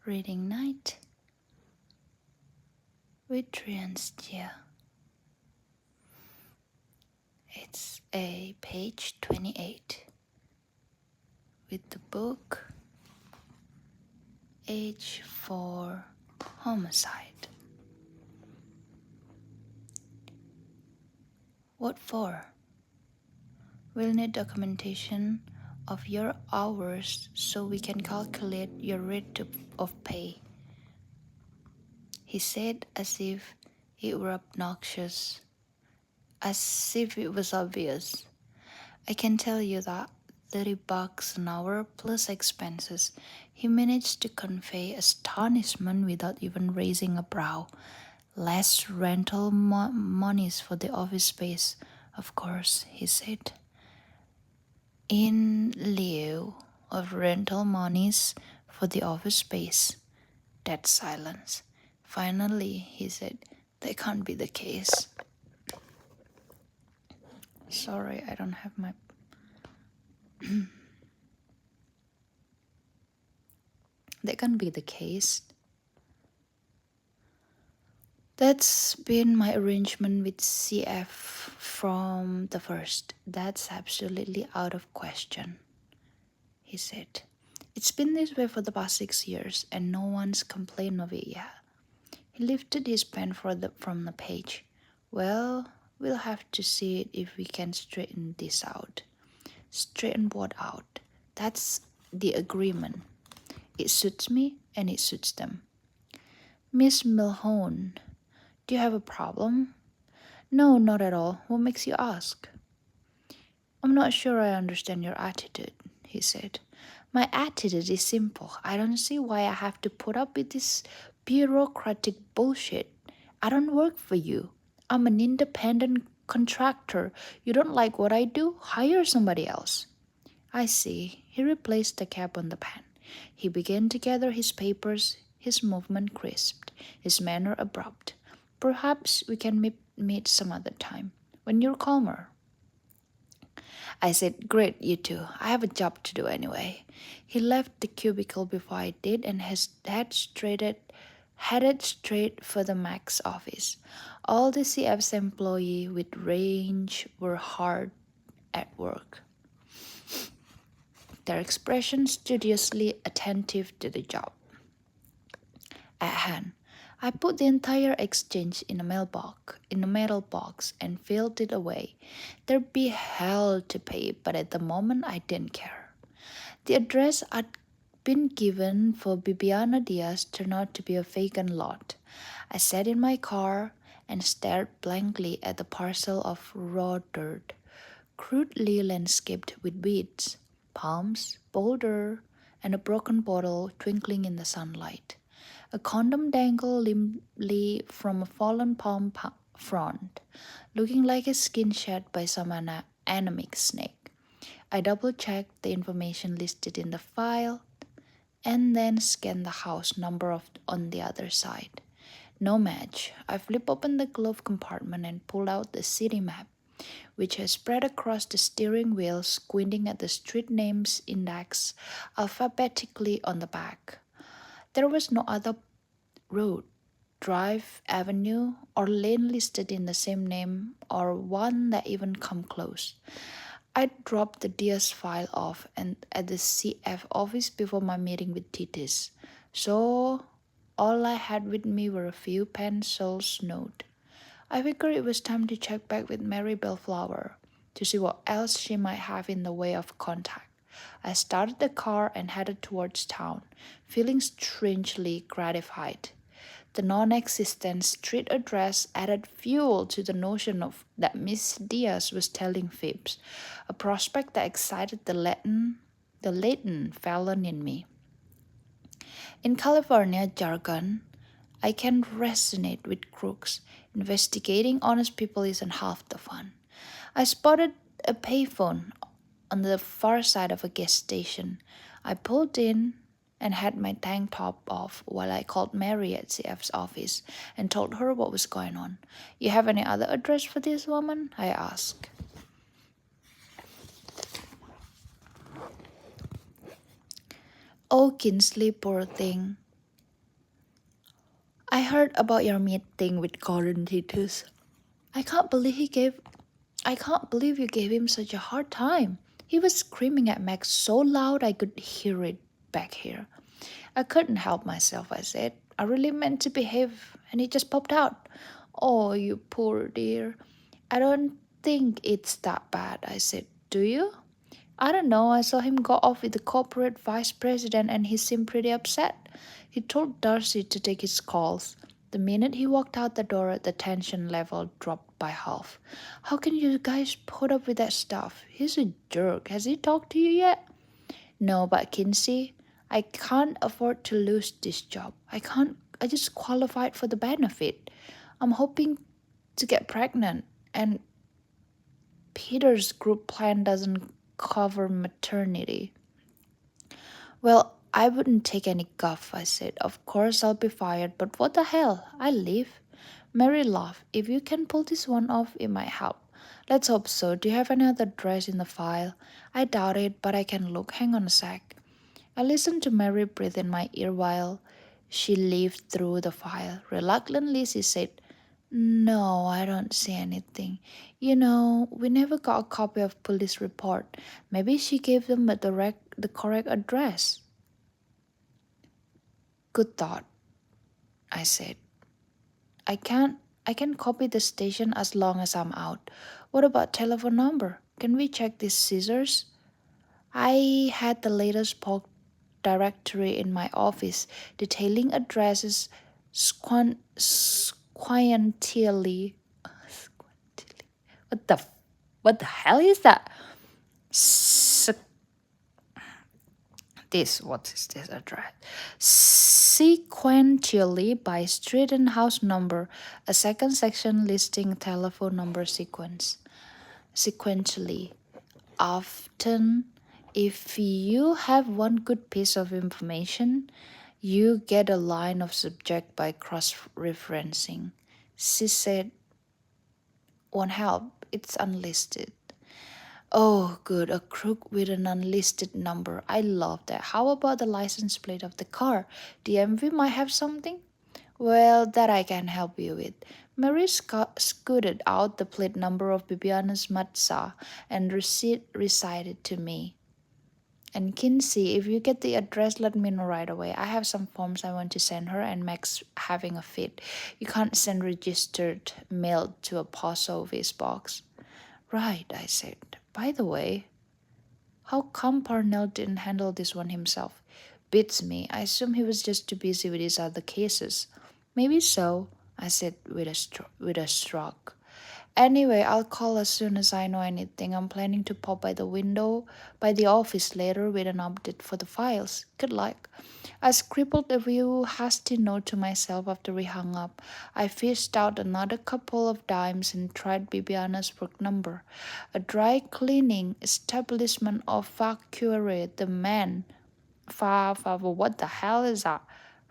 Reading Night with Trianstia. It's a page 28 with the book Age for Homicide. What for? We'll need documentation of your hours so we can calculate your of pay, he said as if it were obnoxious, as if it was obvious. I can tell you that $30 an hour plus expenses. He managed to convey astonishment without even raising a brow. Less rental monies for the office space, of course, he said. In lieu of rental monies for the office space. Dead silence. Finally, he said, that can't be the case. Sorry, I don't have my... That can't be the case. That's been my arrangement with CF from the first. That's absolutely out of question, he said. It's been this way for the past 6 years and no one's complained of it yet. He lifted his pen from the page. Well, we'll have to see if we can straighten this out. Straighten what out? That's the agreement. It suits me and it suits them. Miss Milhone, do you have a problem? No, not at all. What makes you ask? I'm not sure I understand your attitude, he said. My attitude is simple. I don't see why I have to put up with this bureaucratic bullshit. I don't work for you. I'm an independent contractor. You don't like what I do? Hire somebody else. I see. He replaced the cap on the pen. He began to gather his papers, his movement crisped, his manner abrupt. Perhaps we can meet some other time, when you're calmer. I said, great, you too. I have a job to do anyway. He left the cubicle before I did and headed straight for the Mac's office. All the CF's employees with range were hard at work, their expressions studiously attentive to the job at hand. I put the entire exchange in a metal box and filed it away. There'd be hell to pay, but at the moment I didn't care. The address I'd been given for Bibiana Diaz turned out to be a vacant lot. I sat in my car and stared blankly at the parcel of raw dirt, crudely landscaped with weeds, palms, boulder, and a broken bottle twinkling in the sunlight. A condom dangled limply from a fallen palm front, looking like a skin shed by some anemic snake. I double-checked the information listed in the file and then scanned the house number on the other side. No match. I flipped open the glove compartment and pulled out the city map, which was spread across the steering wheel, squinting at the street names indexed alphabetically on the back. There was no other road, drive, avenue, or lane listed in the same name or one that even come close. I dropped the DS file off and at the CF office before my meeting with Titis. So all I had with me were a few pencils notes. I figured it was time to check back with Mary Bellflower to see what else she might have in the way of contact. I started the car and headed towards town, feeling strangely gratified. The non-existent street address added fuel to the notion of that Miss Diaz was telling fibs, a prospect that excited the latent felon in me. In California jargon, I can resonate with crooks. Investigating honest people isn't half the fun. I spotted a payphone on the far side of a gas station. I pulled in and had my tank top off while I called Mary at CF's office and told her what was going on. You have any other address for this woman? I asked. Oh, Kinsley, poor thing. I heard about your meeting with Gordon Titus. I can't believe he gave I can't believe you gave him such a hard time. He was screaming at Max so loud I could hear it back here. I couldn't help myself, I said. I really meant to behave, and he just popped out. Oh, you poor dear. I don't think it's that bad, I said. Do you? I don't know. I saw him go off with the corporate vice president and he seemed pretty upset. He told Darcy to take his calls. The minute he walked out the door, the tension level dropped by half. How can you guys put up with that stuff? He's a jerk. Has he talked to you yet? No, but Kinsey, I can't afford to lose this job. I just qualified for the benefit. I'm hoping to get pregnant, and Peter's group plan doesn't cover maternity. Well, I wouldn't take any guff, I said. Of course I'll be fired, but what the hell? I leave. Mary laughed. If you can pull this one off, it might help. Let's hope so. Do you have any other dress in the file? I doubt it, but I can look. Hang on a sec. I listened to Mary breathe in my ear while she leafed through the file. Reluctantly, she said, no, I don't see anything. You know, we never got a copy of police report. Maybe she gave them the correct address. Good thought, I said. I can't I can copy the station as long as I'm out. What about telephone number? Can we check these scissors? I had the latest poke directory in my office detailing addresses squantially. What the what the hell is that? S- what is this address? Sequentially by street and house number, a second section listing telephone number sequentially. Often, if you have one good piece of information, you get a line of subject by cross referencing. She said, won't help, it's unlisted. Oh, good, a crook with an unlisted number. I love that. How about the license plate of the car? DMV might have something? Well, that I can help you with. Mary scooted out the plate number of Bibiana's Mazda and receipt recited to me. And Kinsey, if you get the address, let me know right away. I have some forms I want to send her, and Max having a fit. You can't send registered mail to a post office box. Right, I said. By the way, how come Parnell didn't handle this one himself? Beats me. I assume he was just too busy with his other cases. Maybe so, I said with a shrug. Anyway, I'll call as soon as I know anything. I'm planning to pop by the office later with an update for the files. Good luck. I scribbled a few hasty note to myself after we hung up. I fished out another couple of dimes and tried Bibiana's work number. A dry cleaning establishment of Facure, the man. What the hell is that?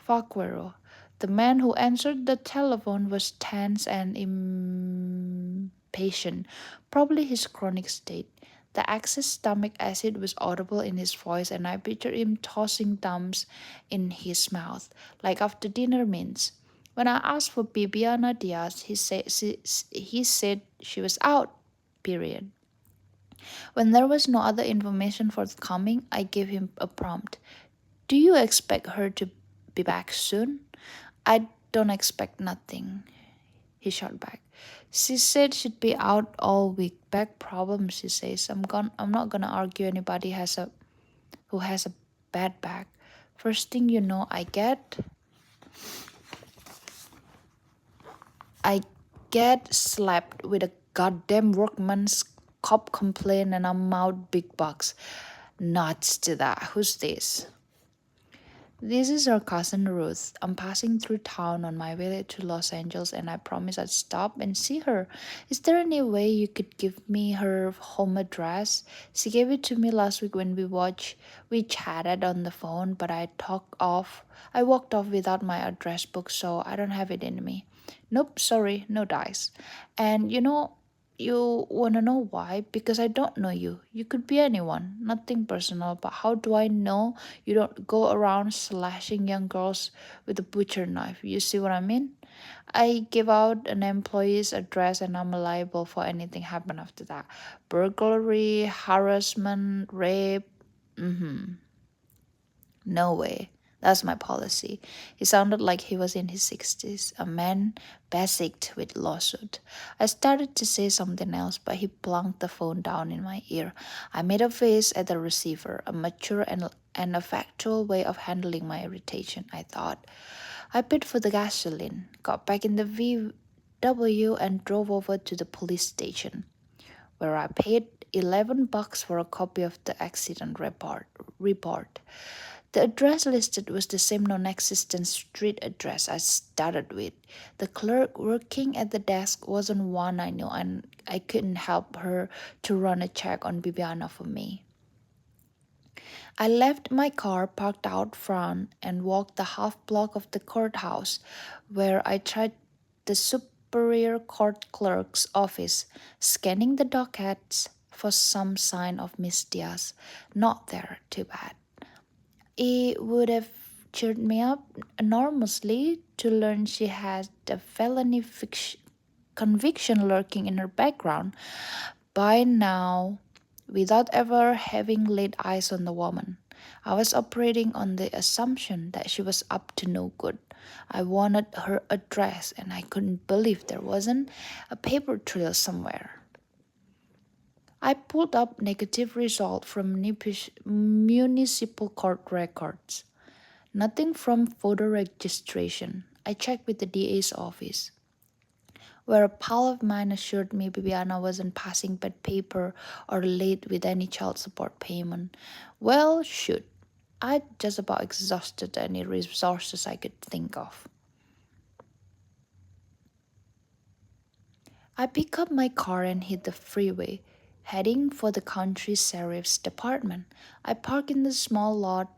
Faquero. The man who answered the telephone was tense and impatient, probably his chronic state. The excess stomach acid was audible in his voice, and I pictured him tossing thumbs in his mouth, like after dinner mints. When I asked for Bibiana Diaz, he said she was out, period. When there was no other information forthcoming, I gave him a prompt. Do you expect her to be back soon? I don't expect nothing, he shot back. She said she'd be out all week. Back problems, she says. I'm not gonna argue anybody who has a bad back. First thing you know, I get slapped with a goddamn workman's cop complaint and I'm out big bucks. Nuts to that. Who's this? This is our cousin Ruth. I'm passing through town on my way to Los Angeles and I promised I'd stop and see her. Is there any way you could give me her home address? She gave it to me last week when we chatted on the phone, but I walked off without my address book, so I don't have it in me. Nope, sorry, no dice. And You wanna know why? Because I don't know you. You could be anyone, nothing personal, but how do I know you don't go around slashing young girls with a butcher knife? You see what I mean? I give out an employee's address and I'm liable for anything happen after that. Burglary, harassment, rape. Mm-hmm. No way. That's my policy. He sounded like he was in his 60s, a man basicked with lawsuit. I started to say something else, but he plunked the phone down in my ear. I made a face at the receiver, a mature and a factual way of handling my irritation, I thought. I paid for the gasoline, got back in the VW, and drove over to the police station, where I paid $11 for a copy of the accident report. The address listed was the same non existent street address I started with. The clerk working at the desk wasn't one I knew, and I couldn't help her to run a check on Bibiana for me. I left my car parked out front and walked the half block of the courthouse, where I tried the Superior Court clerk's office, scanning the dockets for some sign of Miss Diaz. Not there, too bad. It would have cheered me up enormously to learn she had a conviction lurking in her background by now without ever having laid eyes on the woman. I was operating on the assumption that she was up to no good. I wanted her address and I couldn't believe there wasn't a paper trail somewhere. I pulled up negative result from municipal court records. Nothing from voter registration. I checked with the DA's office, where a pal of mine assured me Bibiana wasn't passing bad paper or late with any child support payment. Well, shoot. I just about exhausted any resources I could think of. I picked up my car and hit the freeway, heading for the county sheriff's department. I parked in the small lot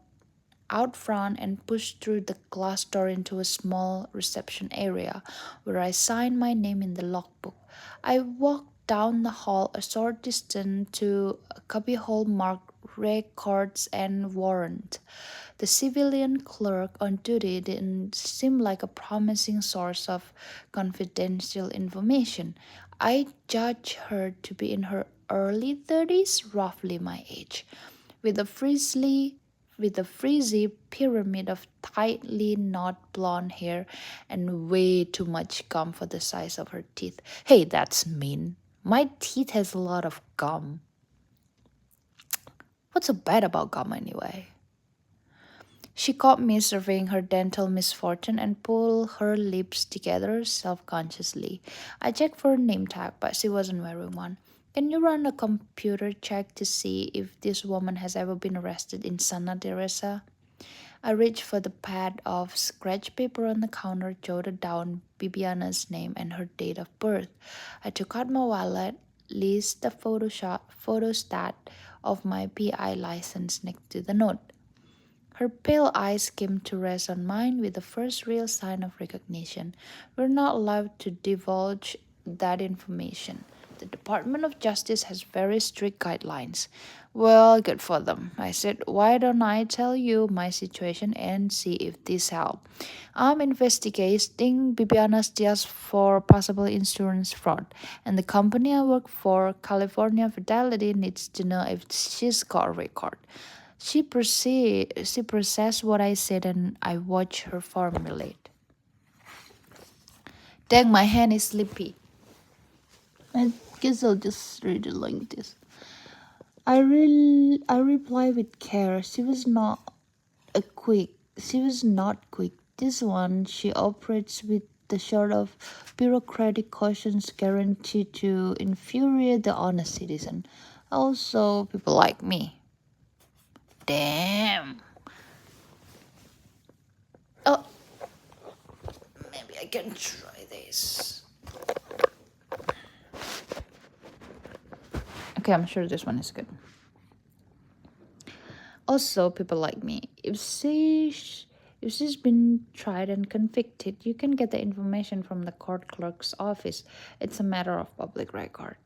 out front and pushed through the glass door into a small reception area where I signed my name in the logbook. I walked down the hall a short distance to a cubbyhole marked records and warrant. The civilian clerk on duty didn't seem like a promising source of confidential information. I judged her to be in her early 30s, roughly my age, with a frizzy pyramid of tightly knot blonde hair and way too much gum for the size of her teeth. Hey, that's mean. My teeth has a lot of gum. What's so bad about gum anyway? She caught me surveying her dental misfortune and pulled her lips together self-consciously. I checked for a name tag, but she wasn't wearing one. Can you run a computer check to see if this woman has ever been arrested in Santa Teresa? I reached for the pad of scratch paper on the counter, jotted down Bibiana's name and her date of birth. I took out my wallet, leased the photostat of my PI license next to the note. Her pale eyes came to rest on mine with the first real sign of recognition. We're not allowed to divulge that information. The Department of Justice has very strict guidelines. Well, good for them. I said, why don't I tell you my situation and see if this helps? I'm investigating Bibiana's deals for possible insurance fraud, and the company I work for, California Fidelity, needs to know if she's got a record. She processed what I said and I watched her formulate. Dang, my hand is sleepy. I guess I'll just read it like this. I reply with care. She was not quick. This one she operates with the sort of bureaucratic cautions guaranteed to infuriate the honest citizen. Also people like me. Damn. Oh, maybe I can try this. Okay, I'm sure this one is good. Also, people like me, if she's been tried and convicted, you can get the information from the court clerk's office. It's a matter of public record.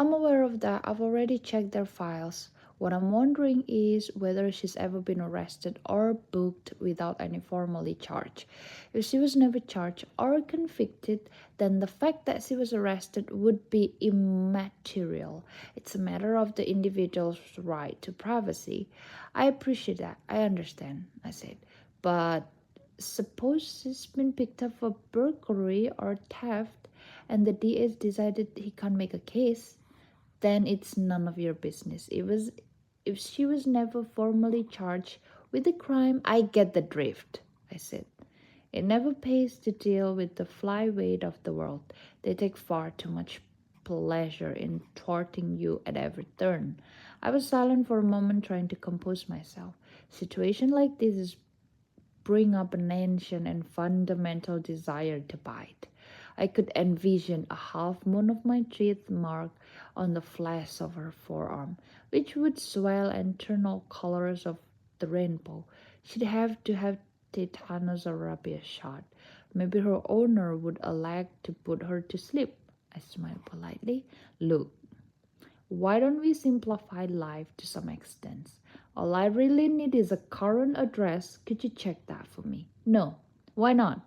I'm aware of that. I've already checked their files. What I'm wondering is whether she's ever been arrested or booked without any formally charge. If she was never charged or convicted, then the fact that she was arrested would be immaterial. It's a matter of the individual's right to privacy. I appreciate that. I understand, I said. But suppose she's been picked up for burglary or theft and the DA decided he can't make a case, then it's none of your business. If she was never formally charged with the crime, I get the drift, I said. It never pays to deal with the flyweight of the world. They take far too much pleasure in thwarting you at every turn. I was silent for a moment, trying to compose myself. Situation like this is bring up an ancient and fundamental desire to bite. I could envision a half moon of my teeth mark on the flesh of her forearm, which would swell and turn all colors of the rainbow. She'd have to have tetanus or rabies shot. Maybe her owner would elect to put her to sleep. I smiled politely. Look, why don't we simplify life to some extent? All I really need is a current address. Could you check that for me? No. Why not?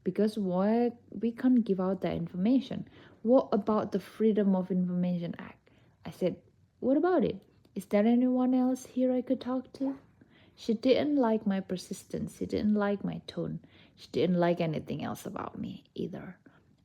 Because we can't give out that information. What about the Freedom of Information Act? I said, what about it? Is there anyone else here I could talk to? She didn't like my persistence. She didn't like my tone. She didn't like anything else about me either.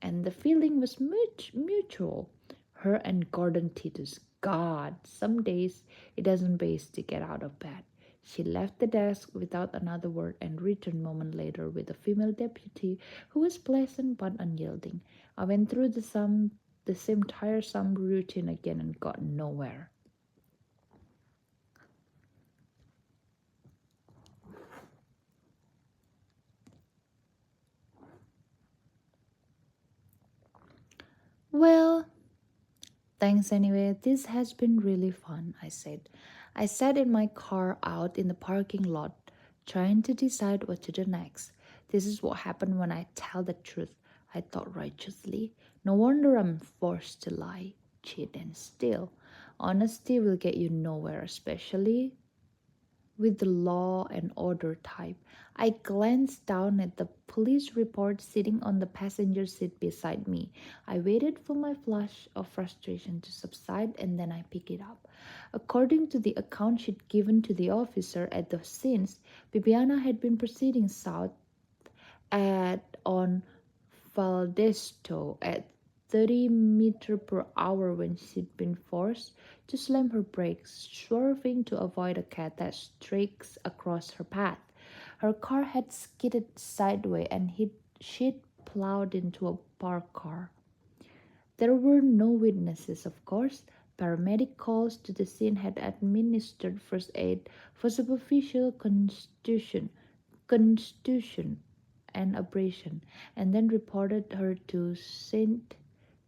And the feeling was mutual. Her and Gordon Titus. God, some days it doesn't pay to get out of bed. She left the desk without another word and returned a moment later with a female deputy who was pleasant but unyielding. I went through the same tiresome routine again and got nowhere. Well, thanks anyway. This has been really fun, I said. I sat in my car out in the parking lot, trying to decide what to do next. This is what happened when I tell the truth, I thought righteously. No wonder I'm forced to lie, cheat, and steal. Honesty will get you nowhere, especially with the law and order type. I glanced down at the police report sitting on the passenger seat beside me. I waited for my flush of frustration to subside and then I picked it up. According to the account she'd given to the officer at the scenes, Bibiana had been proceeding south at on Valdesto at 30 meters per hour when she'd been forced to slam her brakes, swerving to avoid a cat that streaks across her path. Her car had skidded sideways and she'd plowed into a parked car. There were no witnesses, of course. Paramedic calls to the scene had administered first aid for superficial contusion and abrasion, and then reported her to St.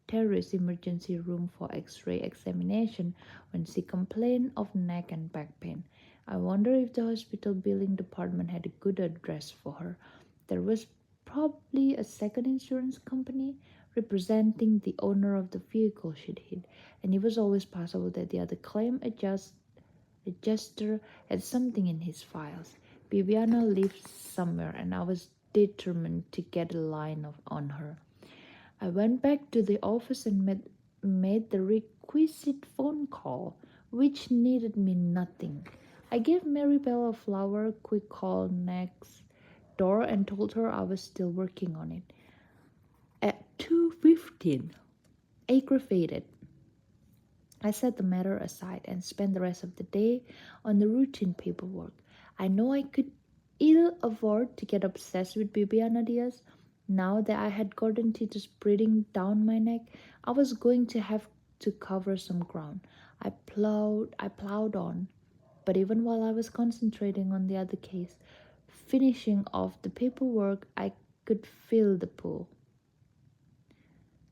Terry's emergency room for X-ray examination when she complained of neck and back pain. I wonder if the hospital billing department had a good address for her. There was probably a second insurance company representing the owner of the vehicle she'd hit, and it was always possible that the other claim adjuster had something in his files. Bibiana lived somewhere, and I was determined to get a line on her. I went back to the office and made the requisite phone call, which needed me nothing. I gave Mary Bell a flower quick call next door and told her I was still working on it. At 2:15, aggravated, I set the matter aside and spent the rest of the day on the routine paperwork. I know I could ill afford to get obsessed with Bibiana Diaz. Now that I had Gordon Titus breathing down my neck, I was going to have to cover some ground. I plowed on, but even while I was concentrating on the other case, finishing off the paperwork, I could feel the pull.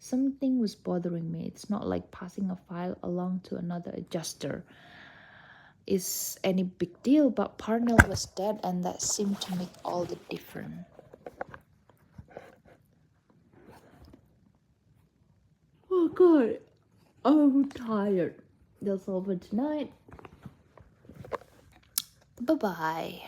Something was bothering me. It's not like passing a file along to another adjuster is any big deal, but Parnell was dead and that seemed to make all the difference. Oh god, Oh, tired. That's all for tonight. Bye bye.